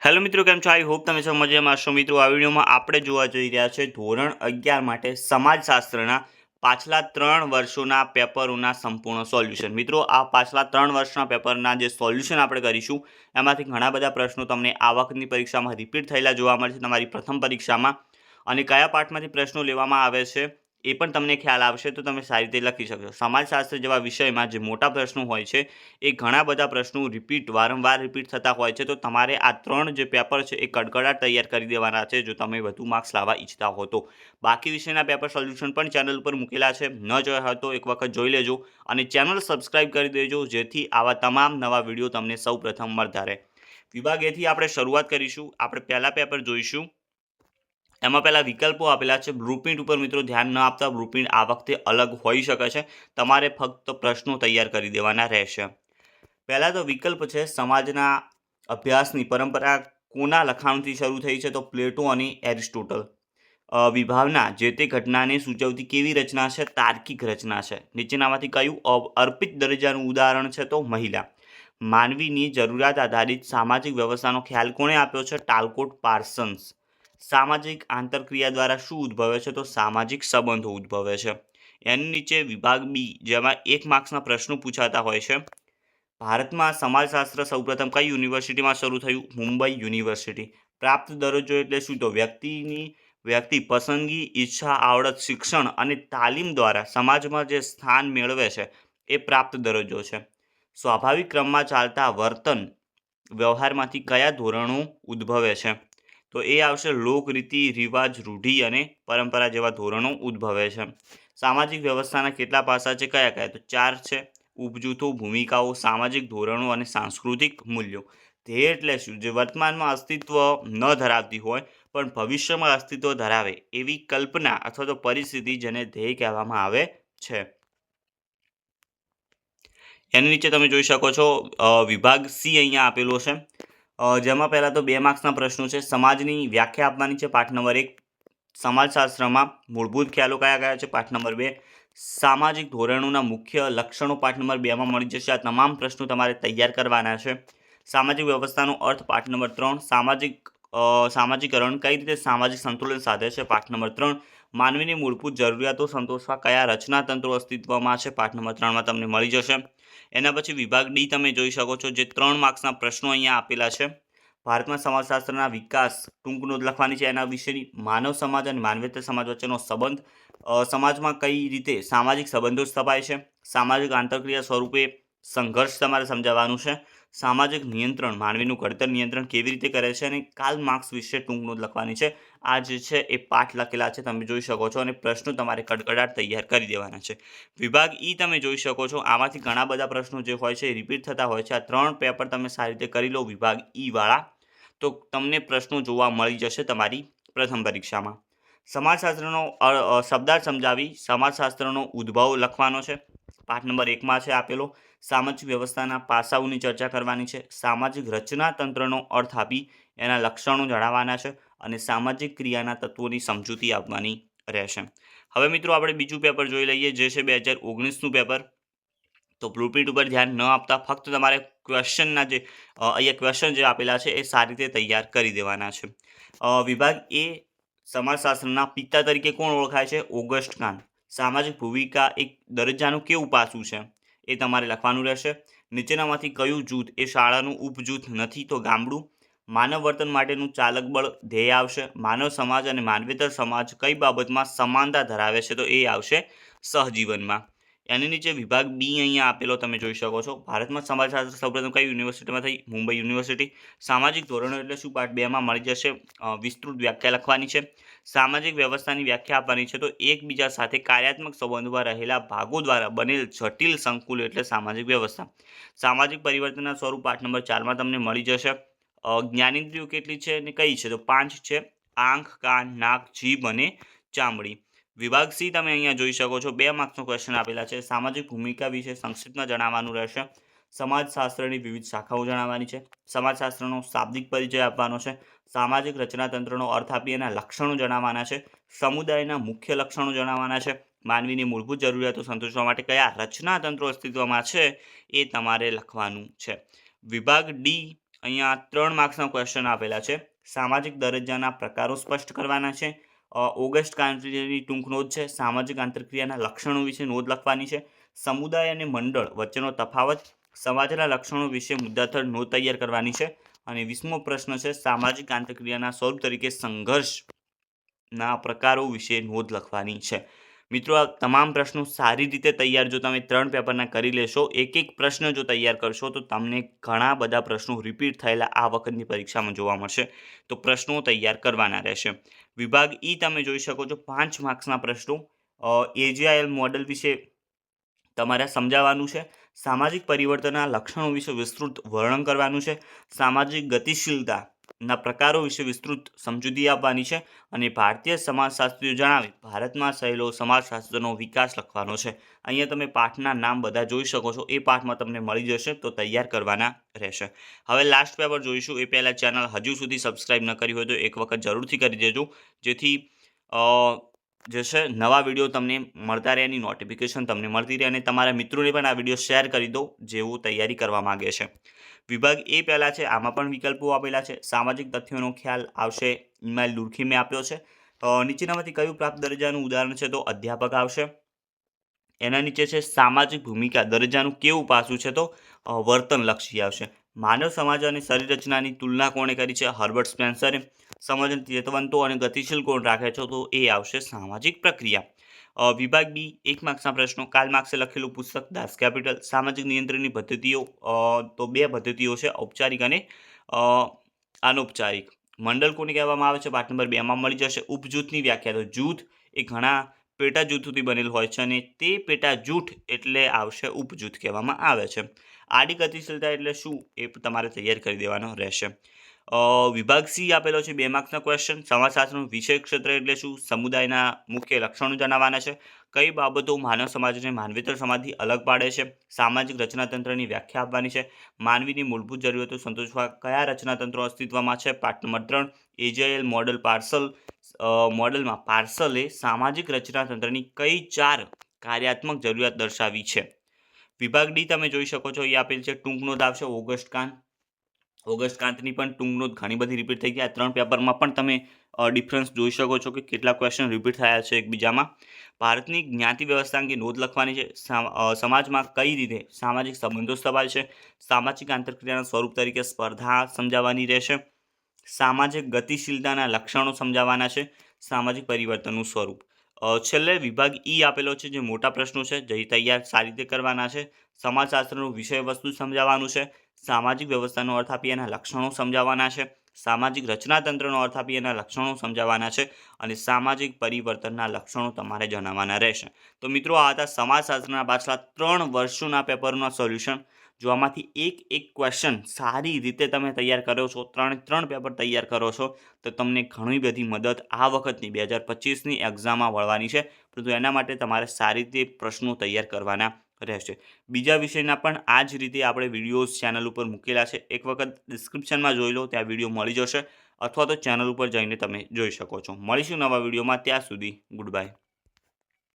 Hello મિત્રો, કેમ છો? આઈ હોપ તમે સૌ મજામાં હશો. મિત્રો, આ વિડીયોમાં આપણે જોવા જઈ રહ્યા છે ધોરણ 11 માટે સમાજશાસ્ત્રના પાછલા 3 વર્ષોના પેપરોના સંપૂર્ણ સોલ્યુશન. મિત્રો, આ પાછલા 3 વર્ષના પેપરના જે સોલ્યુશન આપણે કરીશું એમાંથી ઘણા બધા પ્રશ્નો તમને આ વખતની પરીક્ષામાં રિપીટ થયેલા જોવા મળશે તમારી પ્રથમ પરીક્ષામાં, અને કયા પાઠમાંથી પ્રશ્નો લેવામાં આવે છે એ પણ તમને ખ્યાલ આવશે તો તમે સારી રીતે લખી શકશો. સમાજશાસ્ત્ર જેવા વિષયમાં જે મોટા પ્રશ્નો હોય છે એ ઘણા બધા પ્રશ્નો વારંવાર રિપીટ થતા હોય છે, તો તમારે આ 3 જે પેપર છે એ કડકડાટ તૈયાર કરી દેવાના છે જો તમે વધુ માર્ક્સ લાવવા ઈચ્છતા હો તો. બાકી વિષયના પેપર સોલ્યુશન પણ ચેનલ પર મૂકેલા છે, ન જોયા હોય તો એક વખત જોઈ લેજો અને ચેનલ સબસ્ક્રાઇબ કરી દેજો જેથી આવા તમામ નવા વિડીયો તમને સૌપ્રથમ મળતા રહે. વિભાગ એથી આપણે શરૂઆત કરીશું. આપણે પહેલા પેપર જોઈશું. એમાં પહેલા વિકલ્પો આપેલા છે. બ્લુપ્રિન્ટ ઉપર મિત્રો ધ્યાન ન આપતા, બ્લુપ્રિન્ટ આ વખતે અલગ હોઈ શકે છે. તમારે ફક્ત પ્રશ્નો તૈયાર કરી દેવાના રહેશે. પહેલા તો વિકલ્પ છે સમાજના અભ્યાસની પરંપરા કોના લખાણથી શરૂ થઈ છે? તો પ્લેટો અને એરિસ્ટોટલ. વિભાવના જે તે ઘટનાને સૂચવતી કેવી રચના છે? તાર્કિક રચના છે. નીચેનામાંથી કયું અર્પિત દરજ્જાનું ઉદાહરણ છે? તો મહિલા. માનવીની જરૂરિયાત આધારિત સામાજિક વ્યવસ્થાનો ખ્યાલ કોણે આપ્યો છે? ટાલકોટ પાર્સન્સ. સામાજિક આંતરક્રિયા દ્વારા શું ઉદ્ભવે છે? તો સામાજિક સંબંધો ઉદ્ભવે છે. એની નીચે વિભાગ બી, જેમાં 1 માર્ક્સના પ્રશ્નો પૂછાતા હોય છે. ભારતમાં સમાજશાસ્ત્ર સૌપ્રથમ કઈ યુનિવર્સિટીમાં શરૂ થયું? મુંબઈ યુનિવર્સિટી. પ્રાપ્ત દરજ્જો એટલે શું? તો વ્યક્તિ પસંદગી, ઈચ્છા, આવડત, શિક્ષણ અને તાલીમ દ્વારા સમાજમાં જે સ્થાન મેળવે છે એ પ્રાપ્ત દરજ્જો છે. સ્વાભાવિક ક્રમમાં ચાલતા વર્તન વ્યવહારમાંથી કયા ધોરણો ઉદ્ભવે છે? તો એ આવશે લોકરીતિ, રિવાજ, રૂઢિ અને પરંપરા જેવા ધોરણો ઉદ્ભવે છે. સામાજિક વ્યવસ્થાના કેટલા પાસા છે? કયા કયા? તો 4 છે. ઉપજૂથો, ભૂમિકાઓ, સામાજિક ધોરણો અને સાંસ્કૃતિક મૂલ્યો. ધ્યેય એટલે શું? જે વર્તમાનમાં અસ્તિત્વ ન ધરાવતી હોય પણ ભવિષ્યમાં અસ્તિત્વ ધરાવે એવી કલ્પના અથવા તો પરિસ્થિતિ જેને ધ્યેય કહેવામાં આવે છે. એની નીચે તમે જોઈ શકો છો વિભાગ સી અહીંયા આપેલો છે, જેમાં પહેલા તો 2 માર્ક્સના પ્રશ્નો છે. સમાજની વ્યાખ્યા આપવાની છે. પાઠ નંબર 1. સમાજશાસ્ત્રમાં મૂળભૂત ખ્યાલો કયા કયા છે? પાઠ નંબર 2. સામાજિક ધોરણોના મુખ્ય લક્ષણો પાઠ નંબર 2માં મળી જશે. આ તમામ પ્રશ્નો તમારે તૈયાર કરવાના છે. સામાજિક વ્યવસ્થાનો અર્થ પાઠ નંબર 3. સામાજિકરણ કઈ રીતે સામાજિક સંતુલન સાધે છે? પાઠ નંબર 3. માનવીની મૂળભૂત જરૂરિયાતો સંતોષવા કયા રચનાતંત્રો અસ્તિત્વમાં છે? પાઠ નંબર 3માં તમને મળી જશે. એના પછી વિભાગ ડી તમે જોઈ શકો છો, જે 3 માર્ક્સના પ્રશ્નો અહીંયા આપેલા છે. ભારતમાં સમાજશાસ્ત્રના વિકાસ ટૂંક નોંધ લખવાની છે. એના વિશેની માનવ સમાજ અને માનવેતર સમાજ વચ્ચેનો સંબંધ, સમાજમાં કઈ રીતે સામાજિક સંબંધો સ્થપાય છે, સામાજિક આંતરક્રિયા સ્વરૂપે સંઘર્ષ તમારે સમજાવવાનું છે, સામાજિક નિયંત્રણ માનવીનું ઘડતર નિયંત્રણ કેવી રીતે કરે છે, અને કાલ માર્ક્સ વિશે ટૂંક નોંધ લખવાની છે. આ જે છે એ પાઠ લખેલા છે, તમે જોઈ શકો છો, અને પ્રશ્નો તમારે કડકડાટ તૈયાર કરી દેવાના છે. વિભાગ ઈ તમે જોઈ શકો છો. આમાંથી ઘણા બધા પ્રશ્નો જે હોય છે એ રિપીટ થતા હોય છે. આ 3 પેપર તમે સારી રીતે કરી લો વિભાગ ઈ વાળા, તો તમને પ્રશ્નો જોવા મળી જશે તમારી પ્રથમ પરીક્ષામાં. સમાજશાસ્ત્રનો શબ્દાર્થ સમજાવી સમાજશાસ્ત્રનો ઉદ્ભવ લખવાનો છે. પાઠ નંબર 1માં છે આપેલો. સામાજિક વ્યવસ્થાના પાસાઓની ચર્ચા કરવાની છે. સામાજિક રચનાતંત્રનો અર્થ આપી એના લક્ષણો જણાવવાના છે, અને સામાજિક ક્રિયાના તત્વોની સમજૂતી આપવાની રહેશે. હવે મિત્રો આપણે બીજું પેપર જોઈ લઈએ, જે છે 2019નું પેપર. તો બ્લુપ્રિન્ટ ઉપર ધ્યાન ન આપતા ફક્ત તમારે ક્વેશ્ચનના જે અહીંયા ક્વેશ્ચન જે આપેલા છે એ સારી રીતે તૈયાર કરી દેવાના છે. વિભાગ એ, સમાજશાસ્ત્રના પિતા તરીકે કોણ ઓળખાય છે? August can't. સામાજિક ભૂમિકા એક દરજ્જાનું કેવું પાસું છે એ તમારે લખવાનું રહેશે. નીચેનામાંથી કયું જૂથ એ શાળાનું ઉપજૂથ નથી? તો ગામડું. માનવ વર્તન માટેનું ચાલક બળ ધ્યેય આવશે. માનવ સમાજ અને માનવેતર સમાજ કઈ બાબતમાં સમાનતા ધરાવે છે? તો એ આવશે સહજીવનમાં. એની નીચે વિભાગ બી અહીંયા આપેલો તમે જોઈ શકો છો. ભારતમાં સમાજશાસ્ત્ર સૌપ્રથમ કઈ યુનિવર્સિટીમાં થઈ? મુંબઈ યુનિવર્સિટી. સામાજિક ધોરણો એટલે શું? પાઠ 2માં મળી જશે. વિસ્તૃત વ્યાખ્યા લખવાની છે. સામાજિક વ્યવસ્થાની વ્યાખ્યા આપવાની છે. તો એકબીજા સાથે કાર્યાત્મક સંબંધમાં રહેલા ભાગો દ્વારા બનેલ જટિલ સંકુલ એટલે સામાજિક વ્યવસ્થા. સામાજિક પરિવર્તનના સ્વરૂપ પાઠ નંબર 4માં તમને મળી જશે. જ્ઞાનેન્દ્રિયો કેટલી છે અને કઈ છે? તો 5 છે. આંખ, કાન, નાક, જીભ અને ચામડી. વિભાગ સી તમે અહીંયા જોઈ શકો છો. 2 માર્ક્સનો ક્વેશ્ચન આપેલા છે. સામાજિક ભૂમિકા વિશે સંક્ષિપ્તમાં જણાવવાનું રહેશે. સમાજશાસ્ત્રની વિવિધ શાખાઓ જણાવવાની છે. સમાજશાસ્ત્રનો શાબ્દિક પરિચય આપવાનો છે. સામાજિક રચનાતંત્રનો અર્થ આપી એના લક્ષણો જણાવવાના છે. સમુદાયના મુખ્ય લક્ષણો જણાવવાના છે. માનવીની મૂળભૂત જરૂરિયાતો સંતોષવા માટે કયા રચનાતંત્રો અસ્તિત્વમાં છે એ તમારે લખવાનું છે. વિભાગ ડી અહીંયા 3 માર્ક્સના ક્વેશ્ચન આપેલા છે. સામાજિક દરજ્જાના પ્રકારો સ્પષ્ટ કરવાના છે. ઓગસ્ટ ક્રાંતિની ટૂંક નોંધ છે. સામાજિક આંતરક્રિયાના લક્ષણો વિશે નોંધ લખવાની છે. સમુદાય અને મંડળ વચ્ચેનો તફાવત, સમાજના લક્ષણો વિશે મુદ્દાસર નોંધ તૈયાર કરવાની છે. અને 20મો પ્રશ્ન છે સામાજિક આંતરક્રિયાના સ્વરૂપ તરીકે સંઘર્ષના પ્રકારો વિશે નોંધ લખવાની છે. મિત્રો, આ તમામ પ્રશ્નો સારી રીતે તૈયાર જો તમે 3 પેપરના કરી લેશો, એક એક પ્રશ્ન જો તૈયાર કરશો તો તમને ઘણા બધા પ્રશ્નો રિપીટ થયેલા આ વખતની પરીક્ષામાં જોવા મળશે. તો પ્રશ્નો તૈયાર કરવાના રહેશે. વિભાગ ઈ તમે જોઈ શકો છો 5 માર્ક્સના પ્રશ્નો. એજીઆઈએલ મોડેલ વિશે તમારે સમજાવવાનું છે. સામાજિક પરિવર્તનના લક્ષણો વિશે વિસ્તૃત વર્ણન કરવાનું છે. સામાજિક ગતિશીલતાના પ્રકારો વિશે વિસ્તૃત સમજૂતી આપવાની છે. અને ભારતીય સમાજશાસ્ત્રીઓ જણાવે ભારતમાં થયેલો સમાજશાસ્ત્રનો વિકાસ લખવાનો છે. અહીંયા તમે પાઠના નામ બધા જોઈ શકો છો. એ પાઠમાં તમને મળી જશે, તો તૈયાર કરવાના રહેશે. હવે લાસ્ટ પેપર જોઈશું. એ પહેલાં ચેનલ હજુ સુધી સબસ્ક્રાઇબ ન કરી હોય તો એક વખત જરૂરથી કરી દેજો, જેથી જે છે નવા વિડીયો તમને મળતા રહે, એની નોટિફિકેશન તમને મળતી રહે. અને તમારા મિત્રોને પણ આ વિડીયો શેર કરી દો જેઓ તૈયારી કરવા માગે છે. વિભાગ એ પહેલાં છે, આમાં પણ વિકલ્પો આપેલા છે. સામાજિક તથ્યોનો ખ્યાલ આવશે. ઇમાઇલ લુરખી મેં આપ્યો છે. નીચેનામાંથી કયું પ્રાપ્ત દરજ્જાનું ઉદાહરણ છે? તો અધ્યાપક આવશે. એના નીચે છે સામાજિક ભૂમિકા દરજ્જાનું કેવું પાસું છે? તો વર્તનલક્ષી આવશે. માનવ સમાજ અને શરીર રચનાની તુલના કોણે કરી છે? હર્બર્ટ સ્પેન્સરે. સમજ ચેતવંતો અને ગતિશીલ કોણ રાખે છે? તો એ આવશે સામાજિક પ્રક્રિયા. વિભાગ બી 1 માર્ક્સના પ્રશ્નો. કાર્લ માર્ક્સે લખેલું પુસ્તક દાસ કેપિટલ. સામાજિક નિયંત્રણની પદ્ધતિઓ. તો 2 પદ્ધતિઓ છે, ઔપચારિક અને અનૌપચારિક. મંડળ કોને કહેવામાં આવે છે? પાઠ નંબર 2માં મળી જશે. ઉપજૂથની વ્યાખ્યા. તો જૂથ એ ઘણા પેટા જૂથોથી બનેલ હોય છે, અને તે પેટા જૂથ એટલે આવશે ઉપજૂથ કહેવામાં આવે છે. આડી ગતિશીલતા એટલે શું? એ તમારે તૈયાર કરી દેવાનો રહેશે. વિભાગ સી આપેલો છે 2 માર્ક્સના ક્વેશ્ચન. સમાજશાસ્ત્રનું વિષય ક્ષેત્ર એટલે શું? સમુદાયના મુખ્ય લક્ષણો જણાવવાના છે. કઈ બાબતો માનવ સમાજને માનવેતર સમાજથી અલગ પાડે છે? સામાજિક રચનાતંત્રની વ્યાખ્યા આપવાની છે. માનવીની મૂળભૂત જરૂરિયાતો સંતોષવા કયા રચનાતંત્રો અસ્તિત્વમાં છે? પાઠ નંબર 3. એજીઆઈએલ મોડેલમાં પાર્સલે સામાજિક રચનાતંત્રની કઈ 4 કાર્યાત્મક જરૂરિયાત દર્શાવી છે? વિભાગ ડી તમે જોઈ શકો છો. એ આપેલ છે ટૂંક નોંધ આવશે. ઓગસ્ટ ક્રાંતિની પણ ટૂંક નોંધ ઘણી બધી રિપીટ થઈ ગયા. 3 પેપરમાં પણ તમે ડિફરન્સ જોઈ શકો છો કે કેટલા ક્વેશ્ચન રિપીટ થયા છે એકબીજામાં. ભારતની જ્ઞાતિ વ્યવસ્થા અંગે નોંધ લખવાની છે. સમાજમાં કઈ રીતે સામાજિક સંબંધો સ્થપાય છે? સામાજિક આંતરક્રિયાના સ્વરૂપ તરીકે સ્પર્ધા સમજાવવાની રહેશે. સામાજિક ગતિશીલતાના લક્ષણો સમજાવવાના છે. સામાજિક પરિવર્તનનું સ્વરૂપ. છેલ્લે વિભાગ ઈ આપેલો છે, જે મોટા પ્રશ્નો છે, જે તૈયાર સારી રીતે કરવાના છે. સમાજશાસ્ત્રનું વિષય વસ્તુ સમજાવવાનું છે. સામાજિક વ્યવસ્થાનો અર્થ આપી એના લક્ષણો સમજાવવાના છે. સામાજિક રચનાતંત્રનો અર્થ આપી એના લક્ષણો સમજાવવાના છે. અને સામાજિક પરિવર્તનના લક્ષણો તમારે જણાવવાના રહેશે. તો મિત્રો, આ હતા સમાજશાસ્ત્રના પાછલા 3 વર્ષોના પેપરનું સોલ્યુશન. જો આમાંથી એક ક્વેશ્ચન સારી રીતે તમે તૈયાર કરો છો, 3 પેપર તૈયાર કરો છો, તો તમને ઘણી બધી મદદ આ વખતની 2025ની એક્ઝામમાં મળવાની છે. પરંતુ એના માટે તમારે સારી રીતે પ્રશ્નો તૈયાર કરવાના રહેશે. બીજા વિષયના પણ આ જ રીતે આપણે વિડીયોઝ ચેનલ ઉપર મૂકેલા છે. એક વખત ડિસ્ક્રિપ્શનમાં જોઈ લો, ત્યાં વિડીયો મળી જશે, અથવા તો ચેનલ ઉપર જઈને તમે જોઈ શકો છો. મળીશું નવા વિડીયોમાં. ત્યાં સુધી ગુડ બાય.